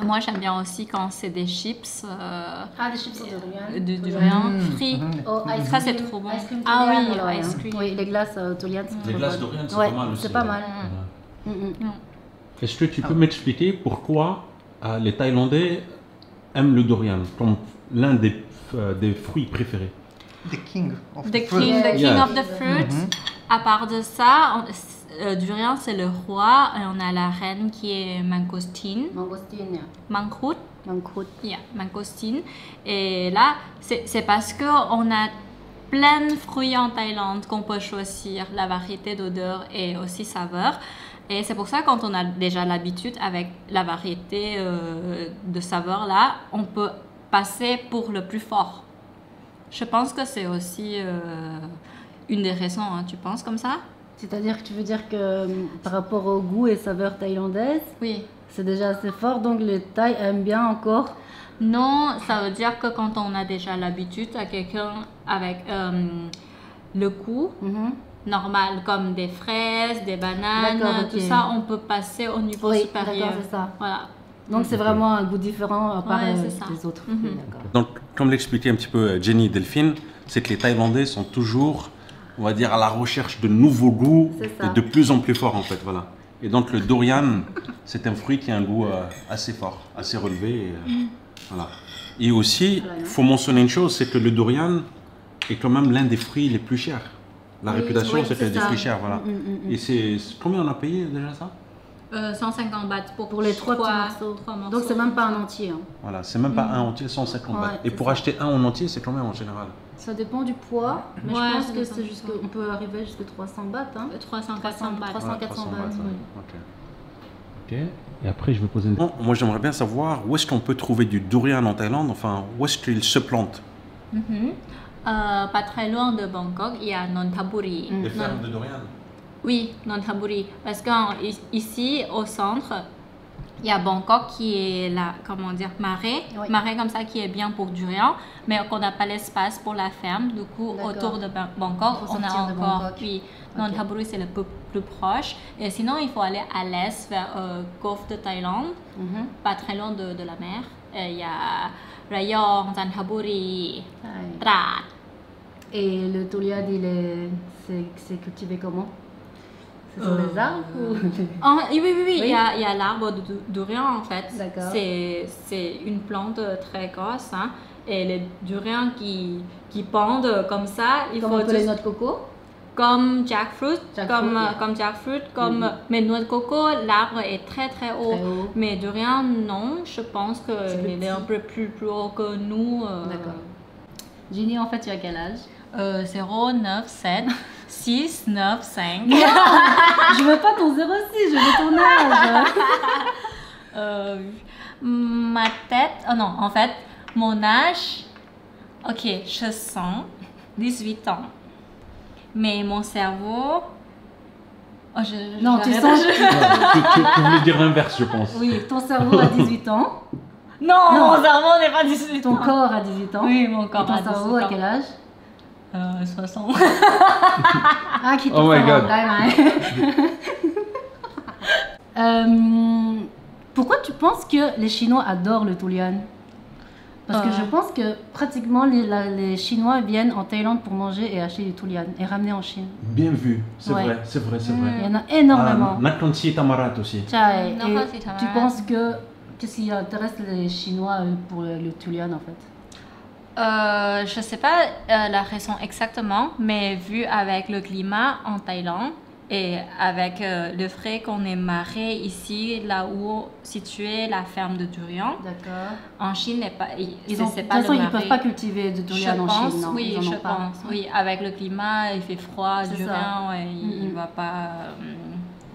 Moi, j'aime bien aussi quand c'est des chips. Des chips de durian. De durian frit. Oh, Ça, c'est trop bon. Ice cream Ah oui, durian, alors, ice hein. cream. Oui, les glaces durian, c'est Les trop glaces bon. durian, c'est Ouais, pas mal aussi. c'est pas mal. Est-ce que tu peux m'expliquer pourquoi les Thaïlandais aiment le durian comme l'un des fruits préférés? The king of The fruit. king, the king Yeah. of the fruit. À part de ça, durian, c'est le roi et on a la reine qui est mangosteen. Mangosteen, Mangkut. mangkut. Yeah, mangosteen. Et là, c'est parce qu'on a plein de fruits en Thaïlande qu'on peut choisir la variété d'odeur et aussi saveur. Et c'est pour ça quand on a déjà l'habitude avec la variété de saveurs là, on peut passer pour le plus fort. Je pense que c'est aussi une des raisons, hein. Tu penses comme ça? C'est-à-dire que tu veux dire que par rapport au goût et saveurs thaïlandaises, Oui. c'est déjà assez fort, donc les Thaïs aiment bien encore. Non, ça veut dire que quand on a déjà l'habitude à quelqu'un avec le goût normal, comme des fraises, des bananes, D'accord, ok. tout ça, on peut passer au niveau Oui, supérieur. d'accord, c'est ça. Voilà. Donc c'est vraiment un goût différent à part Ouais, c'est ça. des autres Mhm. fruits, d'accord. Donc, comme l'expliquait un petit peu Jenny Delphine, c'est que les Thaïlandais sont toujours, on va dire, à la recherche de nouveaux goûts C'est ça. et de plus en plus forts en fait, voilà. Et donc le durian, c'est un fruit qui a un goût assez fort, assez relevé, et, voilà. Et aussi, il faut mentionner une chose, c'est que le durian est quand même l'un des fruits les plus chers. La Oui, réputation, oui, c'est c'est qu'elle est des ça. fruits chers, voilà. Et c'est combien on a payé déjà ça? 150 bahts Pour les trois petits morceaux. Donc c'est même pas un entier. Hein. Voilà, c'est même pas un entier, 150 bahts. Ouais, Et c'est pour ça. acheter un en entier, c'est combien en général? Ça dépend du poids, mais Ouais, je pense ça que dépend c'est du jusque, poids. on peut arriver jusqu'à 300 bahts. Hein. 300, 400 bahts. 300, 400 bahts. ouais. Oui. Ok. Et après, je vais poser une... Moi, j'aimerais bien savoir où est-ce qu'on peut trouver du durian en Thaïlande, enfin, où est-ce qu'il se plante? Pas très loin de Bangkok, il y a Nonthaburi. Les fermes de durian? Oui, Nonthaburi. Parce qu'ici, au centre, il y a Bangkok qui est la, comment dire, marais. Oui. Marais comme ça qui est bien pour durian, mais qu'on n'a pas l'espace pour la ferme. Du coup, D'accord. autour de Bangkok, Il faut on a sortir de encore, Bangkok. puis Ok. Nonthaburi c'est le plus proche. Et sinon, il faut aller à l'est vers Golfe de Thaïlande, pas très loin de la mer. Et il y a Rayong, Nonthaburi, Ouais. Trat. Et le Toliad, c'est cultivé comment? C'est sur les arbres ou... Oui, Oui. il y a l'arbre de durian en fait. D'accord. C'est une plante très grosse. Hein. Et les durians qui pendent comme ça, il Comme faut un peu les juste- noix de coco? comme jackfruit, Jackfruit, yeah. comme jackfruit, mais noix de coco, l'arbre est très très haut. Très haut. Mais durian, non, je pense C'est plus qu'il est un peu plus haut que nous. D'accord. Ginny, en fait, tu as quel âge? 0, 9, 7, 6, 9, 5. Je veux pas ton 06, je veux ton âge. Ma tête, oh non, en fait, mon âge, ok, je sens 18 ans. Mais mon cerveau, Non, tu j'arrête. sens... Tu voulais dire l'inverse, je pense. Oui, ton cerveau a 18 ans, Non, Non. mon cerveau n'est pas 18 ton ans. corps a 18 ans. Oui, mon Et corps ton a 18 cerveau a ans. quel âge? 60. Ah, qui te Oh my ressemble, God. Pourquoi tu penses que les Chinois adorent le Tulian? Parce que je pense que pratiquement les Chinois viennent en Thaïlande pour manger et acheter du Tulian et ramener en Chine. Bien vu, c'est Ouais. vrai, c'est vrai, c'est vrai. Il y en a énormément. Nakansi Tamarat aussi. Chai, Non, et pas si tamarat. tu penses que qu'est-ce qui intéresse les Chinois pour le Tulian en fait? Je ne sais pas la raison exactement, mais vu avec le climat en Thaïlande et avec le fait qu'on est marré ici, là où située la ferme de durian, D'accord. en Chine, n'est pas, Ils ont, de c'est toute pas façon, le ils marais. peuvent pas cultiver de Je Tulian en pense, Chine, non? oui, Ils en je ont pas. pense. Oui, avec le climat, il fait froid, C'est durian, ouais, il Mhm. va pas.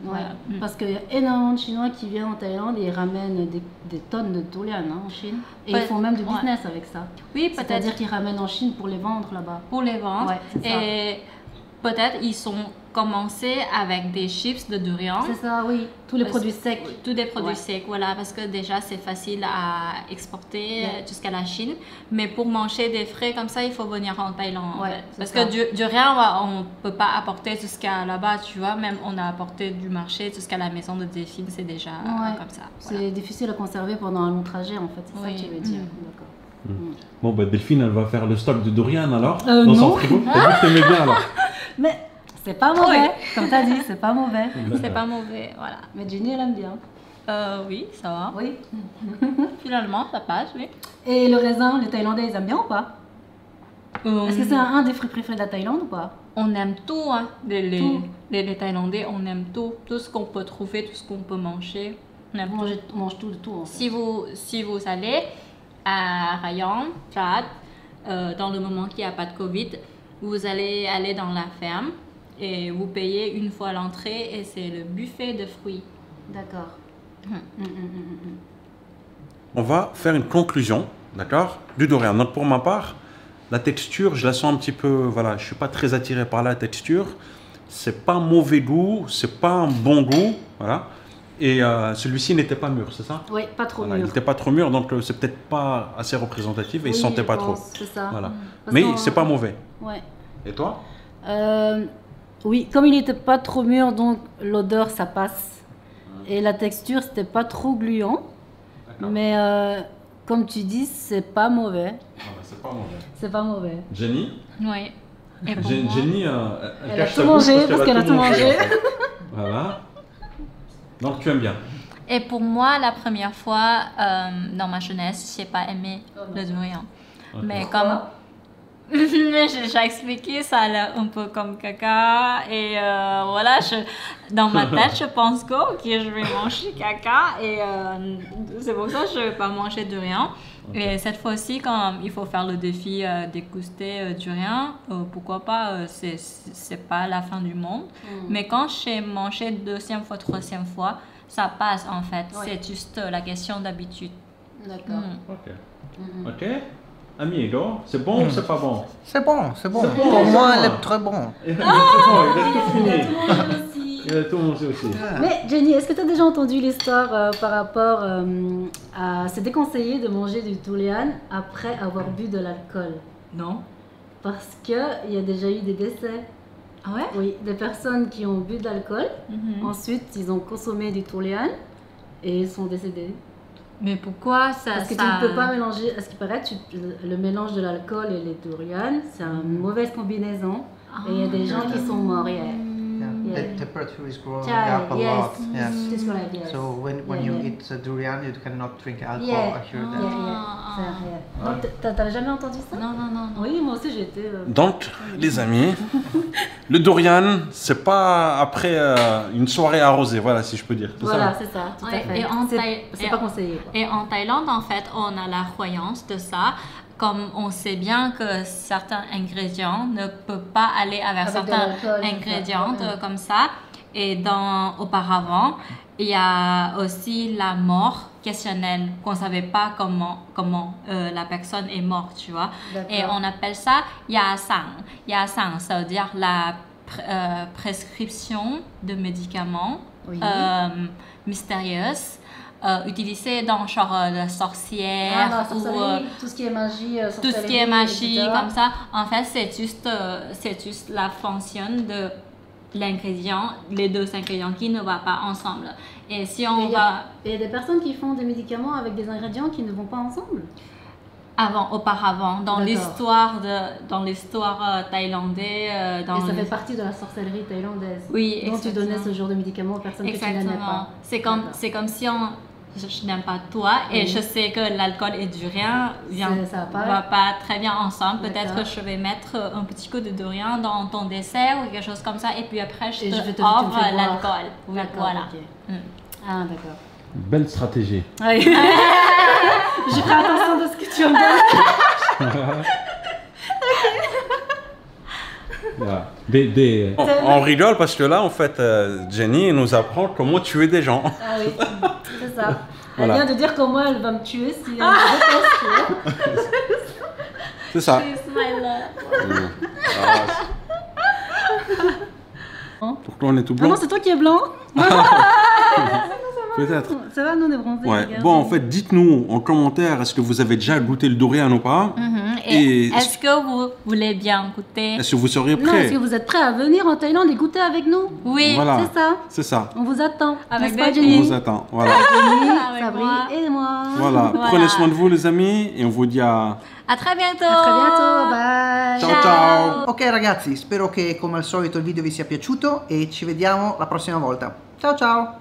Ouais, voilà. parce qu'il y a énormément de Chinois qui viennent en Thaïlande et ils ramènent des tonnes de Tulian en Chine. Et Ouais, ils font même du ouais. business avec ça. Oui, peut-être C'est-à-dire qu'ils ramènent en Chine pour les vendre là-bas. pour les ventes. Ouais, c'est ça. Et peut-être ils sont commencer avec des chips de durian. C'est ça, oui. Tous les produits secs. Tous des produits secs, voilà, parce que déjà c'est facile à exporter jusqu'à la Chine. Mais pour manger des frais comme ça, il faut venir en Thaïlande. En fait. Parce que durian, on ne peut pas apporter jusqu'à là-bas, tu vois. Même on a apporté du marché jusqu'à la maison de Delphine, c'est déjà comme ça. Voilà. C'est difficile à conserver pendant un long trajet, en fait. C'est ça que tu veux dire. D'accord. Bon, bah, Delphine, elle va faire le stock de durian alors dans son frigo. T'as dit que t'aimais bien alors. Mais c'est pas mauvais, comme tu as dit, c'est pas mauvais. C'est pas mauvais, voilà. Mais Jenny, elle aime bien. Oui, ça va. Oui. Finalement, ça passe, oui. Et le raisin, les Thaïlandais, ils aiment bien ou pas? Est-ce que c'est un des fruits préférés de la Thaïlande ou pas? On aime tout, hein. Les Thaïlandais, on aime tout. Tout ce qu'on peut trouver, tout ce qu'on peut manger. On mange tout de tout. En fait. Si vous allez à Rayong, Trat, dans le moment qu'il n'y a pas de Covid, vous allez aller dans la ferme et vous payez une fois l'entrée et c'est le buffet de fruits. D'accord. On va faire une conclusion, d'accord, du durian. Donc pour ma part, la texture, je la sens un petit peu, voilà, je suis pas très attiré par la texture. C'est pas un mauvais goût, c'est pas un bon goût, voilà. Et celui-ci n'était pas mûr, c'est ça? Oui, pas trop Voilà, mûr. il n'était pas trop mûr, donc c'est peut-être pas assez représentatif et il sentait pas trop. C'est ça. Voilà. Parce Mais c'est pas mauvais. Ouais. Et toi? Oui, comme il n'était pas trop mûr, donc l'odeur ça passe. Et la texture, c'était pas trop gluant. Mais comme tu dis, c'est pas mauvais. C'est pas mauvais. C'est pas mauvais. Jenny? Oui. Et pour Jenny, elle a tout mangé parce qu'elle a tout mangé. En fait. Voilà. Donc tu aimes bien. Et pour moi, la première fois dans ma jeunesse, j'ai pas aimé le durian. Okay. Mais comme j'ai déjà expliqué, ça a l'air un peu comme caca et voilà, dans ma tête, je pense que je vais manger caca et c'est pour ça que je ne vais pas manger de durian. Okay. Et cette fois-ci, quand il faut faire le défi déguster durian, pourquoi pas, c'est pas la fin du monde. Mais quand j'ai mangé deuxième fois, troisième fois, ça passe en fait. C'est juste la question d'habitude. D'accord. Ok. Amigo, c'est bon ou c'est pas bon? C'est bon, c'est bon. Pour moi, elle est très bon. Il est très bon, il a tout fini. Aussi. Il a tout mangé aussi. Mais Jenny, est-ce que tu as déjà entendu l'histoire par rapport à... C'est déconseillé de manger du durian après avoir bu de l'alcool? Non. Parce qu'il y a déjà eu des décès. Ah ouais? Oui, des personnes qui ont bu de l'alcool. Ensuite, ils ont consommé du durian et ils sont décédés. Mais pourquoi ça... Parce que tu ne peux pas mélanger, à ce qui paraît, le mélange de l'alcool et les durian, c'est une mauvaise combinaison. Et il y a des gens qui sont morts. The temperature is growing Child, up a yes. lot. Yes. That's correct, yes. So when you eat durian, you cannot drink alcohol. I hear that. Donc, t'as jamais entendu ça? Non. Oui, moi aussi j'ai été... Donc, les amis, le durian, c'est pas après une soirée arrosée, voilà, si je peux dire. Voilà, c'est ça, tout à fait. C'est pas conseillé. Et en Thaïlande, en fait, on a la croyance de ça. Comme on sait bien que certains ingrédients ne peuvent pas aller avec certains ingrédients comme ça. Et auparavant, il y a aussi la mort questionnelle, qu'on ne savait pas comment la personne est morte, tu vois. Et on appelle ça yasang. Yasang, ça veut dire la prescription de médicaments mystérieuses. Utilisé dans genre la sorcière ou tout ce qui est magie, tout ce qui est magie comme ça. En fait, c'est juste la fonction de l'ingrédient, les deux ingrédients qui ne vont pas ensemble. Et si on va... Il y a des personnes qui font des médicaments avec des ingrédients qui ne vont pas ensemble. Auparavant, dans l'histoire thaïlandaise. Et ça fait partie de la sorcellerie thaïlandaise. Oui, donc tu donnais ce genre de médicaments aux personnes que tu n'aimais pas. C'est comme si je n'aime pas toi et je sais que l'alcool et durian ne va pas très bien ensemble. Peut-être que je vais mettre un petit coup de durian dans ton dessert ou quelque chose comme ça et puis après je te offre l'alcool. Voilà. Ah, d'accord. Belle stratégie. Oui. J'ai fait attention de ce que tu me donnes. On rigole parce que là, en fait, Jenny nous apprend comment tuer des gens. Ah oui, c'est ça. Elle vient de dire comment elle va me tuer si elle me déteste. C'est ça. Toi, on est tout Ah blanc. non, c'est toi qui es blanc. Peut-être. Ça va, nous on est bronzés. Ouais. regarde. Bon, en fait, dites-nous en commentaire, est-ce que vous avez déjà goûté le durian ou pas? Et Et est-ce que vous voulez bien goûter? est-ce que vous seriez Non, prêt? est-ce que vous êtes prêts à venir en Thaïlande et goûter avec nous? Oui, Voilà. C'est ça. C'est ça. On vous attend. Avec N'est-ce pas, des- On Jenny? vous attend. Voilà. Jenny, Avec Sabri moi. et moi. Voilà. Voilà. Prenez soin de vous, les amis, et on vous dit à à très bientôt. À très bientôt. Bye. ciao ciao. Ok ragazzi, spero che come al solito il video vi sia piaciuto e ci vediamo la prossima volta. Ciao ciao!